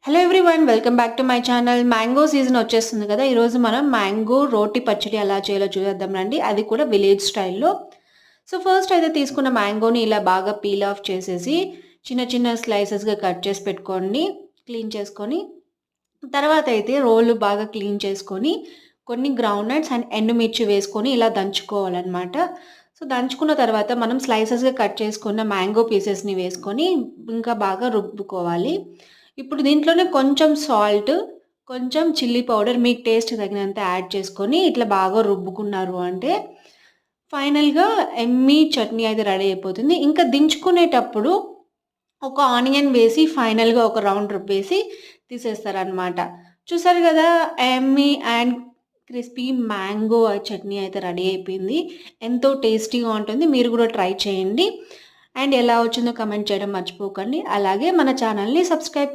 Hello everyone, welcome back to my channel. Mango season వచ్చేస్తుంది కదా! ఈరోజు మనం మ్యాంగో రోటి పచ్చడి ఎలా చేయాలో చూసేద్దాం రండి. అది కూడా విలేజ్ స్టైల్‌లో. సో, ఫస్ట్ అయితే తీసుకున్న మ్యాంగోని ఇలా బాగా పీల్ ఆఫ్ చేసేసి చిన్న చిన్న స్లైసెస్‌గా కట్ చేసి పెట్టుకోండి. క్లీన్ చేసుకొని, తర్వాత అయితే రోలు బాగా క్లీన్ చేసుకొని, కొన్ని గ్రౌండ్ నట్స్ అండ్ ఎండుమిర్చి వేసుకొని ఇలా దంచుకోవాలనమాట. సో, దంచుకున్న తర్వాత మనం స్లైసెస్‌గా కట్ చేసుకున్న మ్యాంగో పీసెస్‌ని వేసుకొని ఇంకా బాగా రుబ్బుకోవాలి. ఇప్పుడు దీంట్లోనే కొంచెం సాల్ట్, కొంచెం చిల్లీ పౌడర్ మీకు టేస్ట్ తగినంత యాడ్ చేసుకొని ఇట్లా బాగా రుబ్బుకున్నారు అంటే ఫైనల్‌గా యమ్మీ చట్నీ అయితే రెడీ అయిపోతుంది. ఇంకా దించుకునేటప్పుడు ఒక ఆనియన్ వేసి ఫైనల్‌గా ఒక రౌండ్ రుబ్బేసి తీసేస్తారనమాట. చూసారు గదా! యమ్మీ అండ్ క్రిస్పీ మ్యాంగో చట్నీ అయితే రెడీ అయిపోయింది. ఎంతో టేస్టీగా ఉంటుంది. మీరు గూడా ట్రై చేయండి. అండ్ ఎలా వచ్చిందో కామెంట్ చేయడం మర్చిపోకండి. అలాగే మన ఛానల్‌ని సబ్స్క్రైబ్